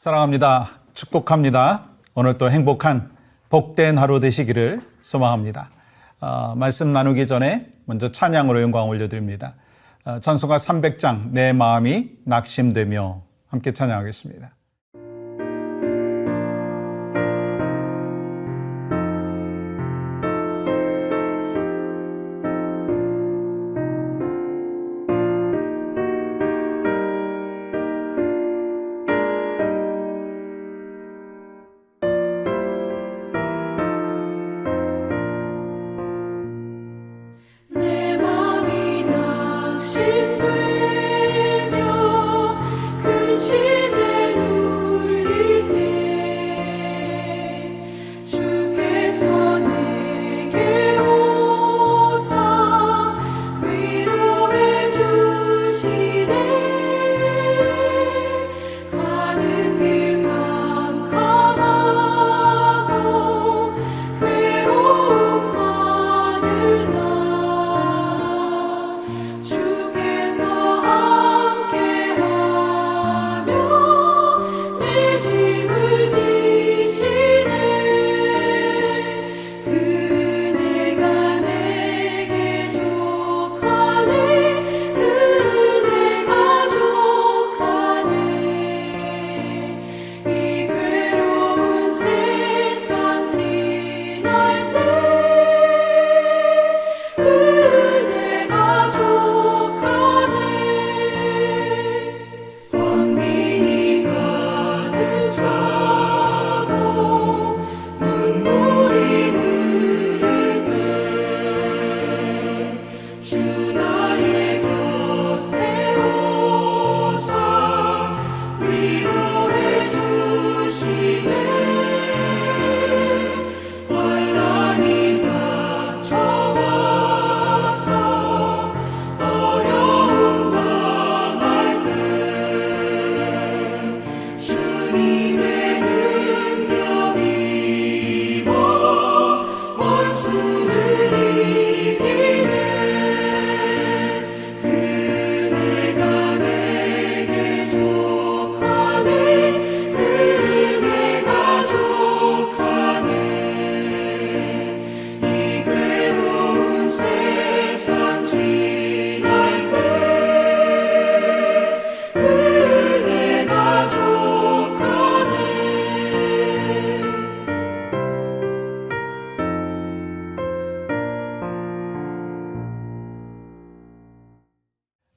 사랑합니다. 축복합니다. 오늘 또 행복한 복된 하루 되시기를 소망합니다. 말씀 나누기 전에 먼저 찬양으로 영광 올려드립니다. 찬송가 300장 내 마음이 낙심되며 함께 찬양하겠습니다.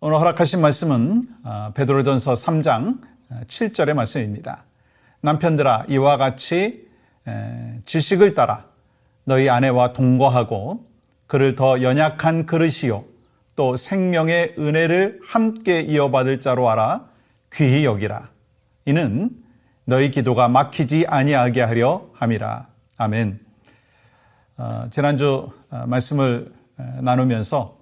오늘 허락하신 말씀은 베드로전서 3장 7절의 말씀입니다. 남편들아 이와 같이 지식을 따라 너희 아내와 동거하고 그를 더 연약한 그릇이요 또 생명의 은혜를 함께 이어받을 자로 알아 귀히 여기라. 이는 너희 기도가 막히지 아니하게 하려 함이라. 아멘. 지난주 말씀을 나누면서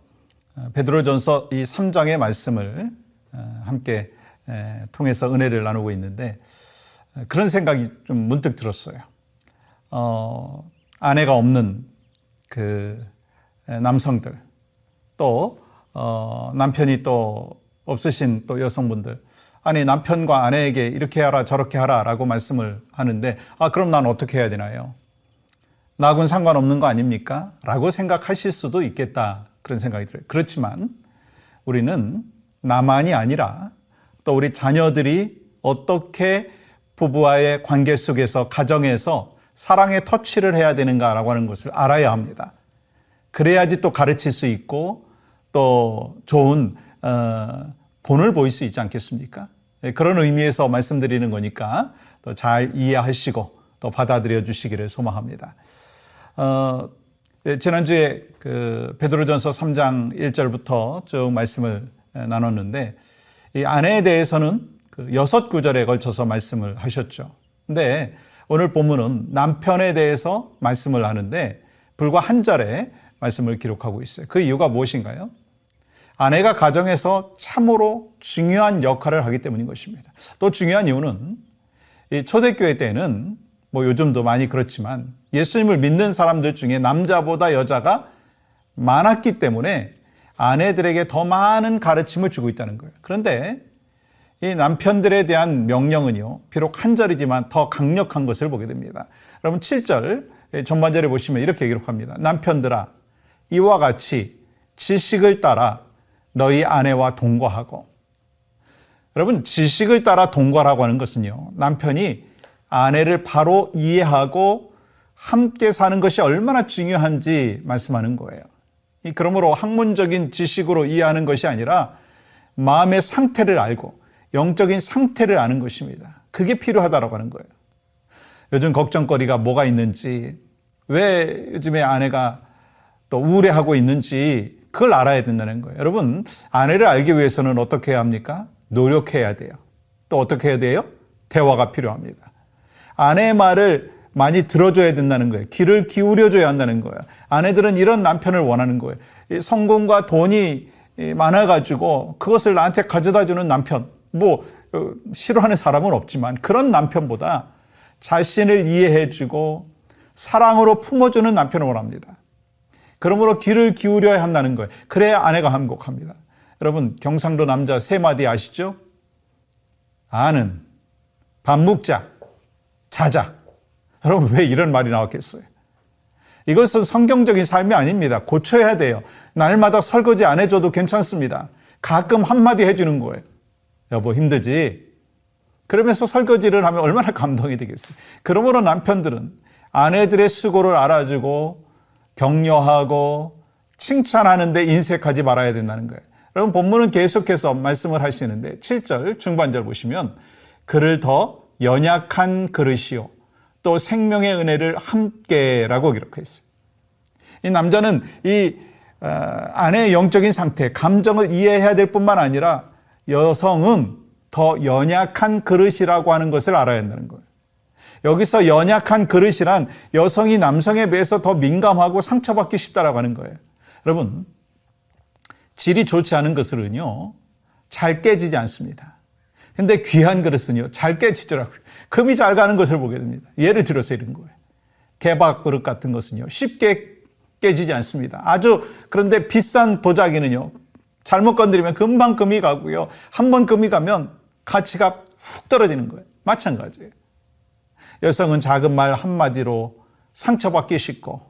베드로전서 이 3장의 말씀을 함께 통해서 은혜를 나누고 있는데 그런 생각이 좀 문득 들었어요. 아내가 없는 그 남성들 또 남편이 또 없으신 또 여성분들, 아니 남편과 아내에게 이렇게 하라 저렇게 하라 라고 말씀을 하는데 그럼 난 어떻게 해야 되나요? 나하고는 상관없는 거 아닙니까? 라고 생각하실 수도 있겠다, 그런 생각이 들어요. 그렇지만 우리는 나만이 아니라 또 우리 자녀들이 어떻게 부부와의 관계 속에서 가정에서 사랑의 터치를 해야 되는가라고 하는 것을 알아야 합니다. 그래야지 또 가르칠 수 있고 또 좋은 본을 보일 수 있지 않겠습니까? 그런 의미에서 말씀드리는 거니까 또 잘 이해하시고 또 받아들여 주시기를 소망합니다. 지난주에 그 베드로전서 3장 1절부터 쭉 말씀을 나눴는데 이 아내에 대해서는 그 6구절에 걸쳐서 말씀을 하셨죠. 근데 오늘 본문은 남편에 대해서 말씀을 하는데 불과 한 절에 말씀을 기록하고 있어요. 그 이유가 무엇인가요? 아내가 가정에서 참으로 중요한 역할을 하기 때문인 것입니다. 또 중요한 이유는 이 초대교회 때는 뭐 요즘도 많이 그렇지만 예수님을 믿는 사람들 중에 남자보다 여자가 많았기 때문에 아내들에게 더 많은 가르침을 주고 있다는 거예요. 그런데 이 남편들에 대한 명령은요, 비록 한 절이지만 더 강력한 것을 보게 됩니다. 여러분 7절 전반절에 보시면 이렇게 기록합니다. 남편들아, 이와 같이 지식을 따라 너희 아내와 동거하고. 여러분, 지식을 따라 동거라고 하는 것은요, 남편이 아내를 바로 이해하고 함께 사는 것이 얼마나 중요한지 말씀하는 거예요. 그러므로 학문적인 지식으로 이해하는 것이 아니라 마음의 상태를 알고 영적인 상태를 아는 것입니다. 그게 필요하다고 하는 거예요. 요즘 걱정거리가 뭐가 있는지, 왜 요즘에 아내가 또 우울해하고 있는지 그걸 알아야 된다는 거예요. 여러분, 아내를 알기 위해서는 어떻게 해야 합니까? 노력해야 돼요. 또 어떻게 해야 돼요? 대화가 필요합니다. 아내의 말을 많이 들어줘야 된다는 거예요. 귀를 기울여줘야 한다는 거예요. 아내들은 이런 남편을 원하는 거예요. 성공과 돈이 많아가지고 그것을 나한테 가져다주는 남편, 싫어하는 사람은 없지만 그런 남편보다 자신을 이해해주고 사랑으로 품어주는 남편을 원합니다. 그러므로 귀를 기울여야 한다는 거예요. 그래야 아내가 행복합니다. 여러분, 경상도 남자 3마디 아시죠? 아는, 밥 먹자, 자자. 여러분, 왜 이런 말이 나왔겠어요? 이것은 성경적인 삶이 아닙니다. 고쳐야 돼요. 날마다 설거지 안 해줘도 괜찮습니다. 가끔 한마디 해주는 거예요. 여보, 힘들지? 그러면서 설거지를 하면 얼마나 감동이 되겠어요. 그러므로 남편들은 아내들의 수고를 알아주고 격려하고 칭찬하는 데 인색하지 말아야 된다는 거예요. 여러분, 본문은 계속해서 말씀을 하시는데 7절 중반절 보시면 그를 더 연약한 그릇이요 또 생명의 은혜를 함께라고 기록해 있어요. 이 남자는 이 아내의 영적인 상태, 감정을 이해해야 될 뿐만 아니라 여성은 더 연약한 그릇이라고 하는 것을 알아야 한다는 거예요. 여기서 연약한 그릇이란 여성이 남성에 비해서 더 민감하고 상처받기 쉽다라고 하는 거예요. 여러분, 질이 좋지 않은 것은요, 잘 깨지지 않습니다. 근데 귀한 그릇은요, 잘 깨지더라고요. 금이 잘 가는 것을 보게 됩니다. 예를 들어서 이런 거예요. 개박 그릇 같은 것은요, 쉽게 깨지지 않습니다. 그런데 비싼 도자기는요, 잘못 건드리면 금방 금이 가고요. 한번 금이 가면 가치가 훅 떨어지는 거예요. 마찬가지예요. 여성은 작은 말 한마디로 상처받기 쉽고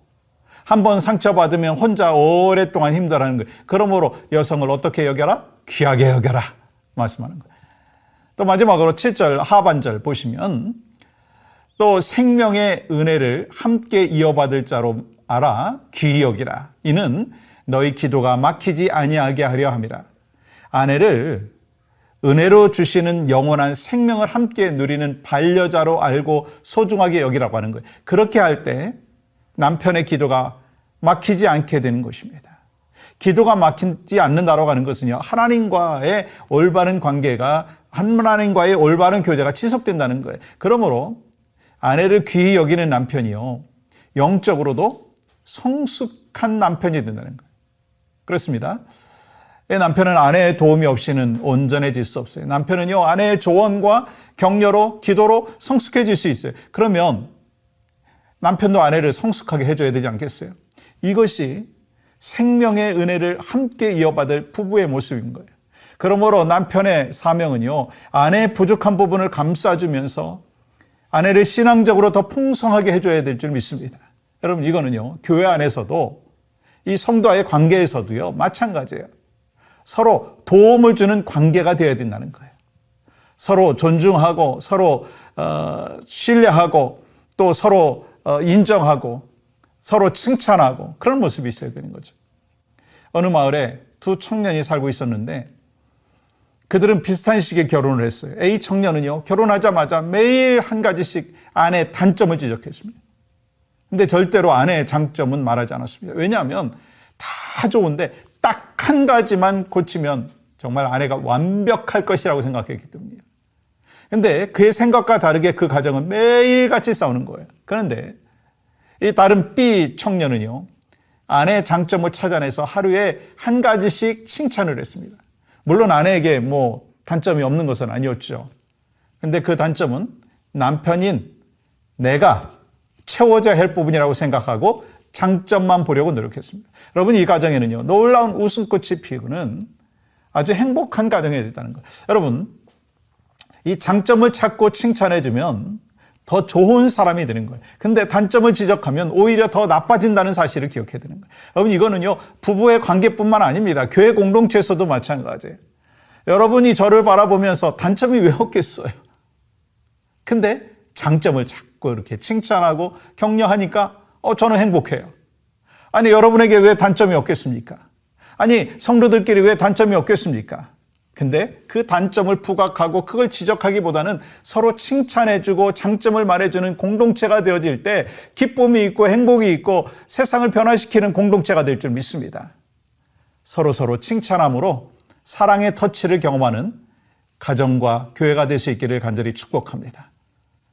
한번 상처받으면 혼자 오랫동안 힘들어하는 거예요. 그러므로 여성을 어떻게 여겨라? 귀하게 여겨라 말씀하는 거예요. 또 마지막으로 7절 하반절 보시면 또 생명의 은혜를 함께 이어받을 자로 알아 귀히 여기라. 이는 너희 기도가 막히지 아니하게 하려 함이라. 아내를 은혜로 주시는 영원한 생명을 함께 누리는 반려자로 알고 소중하게 여기라고 하는 거예요. 그렇게 할 때 남편의 기도가 막히지 않게 되는 것입니다. 기도가 막히지 않는다라고 하는 것은요, 하나님과의 올바른 관계가, 하나님과의 올바른 교제가 지속된다는 거예요. 그러므로 아내를 귀히 여기는 남편이요, 영적으로도 성숙한 남편이 된다는 거예요. 그렇습니다. 남편은 아내의 도움이 없이는 온전해질 수 없어요. 남편은요, 아내의 조언과 격려로, 기도로 성숙해질 수 있어요. 그러면 남편도 아내를 성숙하게 해줘야 되지 않겠어요? 이것이 생명의 은혜를 함께 이어받을 부부의 모습인 거예요. 그러므로 남편의 사명은요, 아내의 부족한 부분을 감싸주면서 아내를 신앙적으로 더 풍성하게 해줘야 될 줄 믿습니다. 여러분, 이거는요, 교회 안에서도 이 성도와의 관계에서도요, 마찬가지예요. 서로 도움을 주는 관계가 되어야 된다는 거예요. 서로 존중하고 서로 신뢰하고 또 서로 인정하고 서로 칭찬하고 그런 모습이 있어야 되는 거죠. 어느 마을에 두 청년이 살고 있었는데 그들은 비슷한 시기에 결혼을 했어요. A 청년은요, 결혼하자마자 매일 한 가지씩 아내의 단점을 지적했습니다. 근데 절대로 아내의 장점은 말하지 않았습니다. 왜냐하면 다 좋은데 딱 한 가지만 고치면 정말 아내가 완벽할 것이라고 생각했기 때문이에요. 근데 그의 생각과 다르게 그 가정은 매일같이 싸우는 거예요. 그런데 이 다른 B 청년은요, 아내의 장점을 찾아내서 하루에 한 가지씩 칭찬을 했습니다. 물론 아내에게 단점이 없는 것은 아니었죠. 근데 그 단점은 남편인 내가 채워져야 할 부분이라고 생각하고 장점만 보려고 노력했습니다. 여러분, 이 가정에는요, 놀라운 웃음꽃이 피우는 아주 행복한 가정이 됐다는 거예요. 여러분, 이 장점을 찾고 칭찬해주면 더 좋은 사람이 되는 거예요. 근데 단점을 지적하면 오히려 더 나빠진다는 사실을 기억해야 되는 거예요. 여러분, 이거는요, 부부의 관계뿐만 아닙니다. 교회 공동체에서도 마찬가지예요. 여러분이 저를 바라보면서 단점이 왜 없겠어요? 근데 장점을 자꾸 이렇게 칭찬하고 격려하니까 저는 행복해요. 아니, 여러분에게 왜 단점이 없겠습니까? 아니, 성도들끼리 왜 단점이 없겠습니까? 근데 그 단점을 부각하고 그걸 지적하기보다는 서로 칭찬해주고 장점을 말해주는 공동체가 되어질 때 기쁨이 있고 행복이 있고 세상을 변화시키는 공동체가 될 줄 믿습니다. 서로 칭찬함으로 사랑의 터치를 경험하는 가정과 교회가 될 수 있기를 간절히 축복합니다.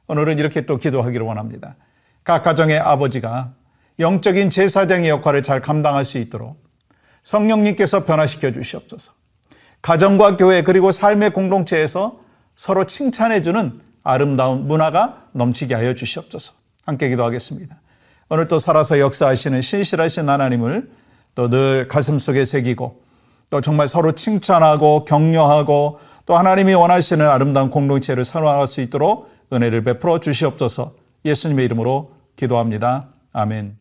오늘은 이렇게 또 기도하기를 원합니다. 각 가정의 아버지가 영적인 제사장의 역할을 잘 감당할 수 있도록 성령님께서 변화시켜 주시옵소서. 가정과 교회 그리고 삶의 공동체에서 서로 칭찬해주는 아름다운 문화가 넘치게 하여 주시옵소서. 함께 기도하겠습니다. 오늘 또 살아서 역사하시는 신실하신 하나님을 또 늘 가슴속에 새기고 또 정말 서로 칭찬하고 격려하고 또 하나님이 원하시는 아름다운 공동체를 살아갈 수 있도록 은혜를 베풀어 주시옵소서. 예수님의 이름으로 기도합니다. 아멘.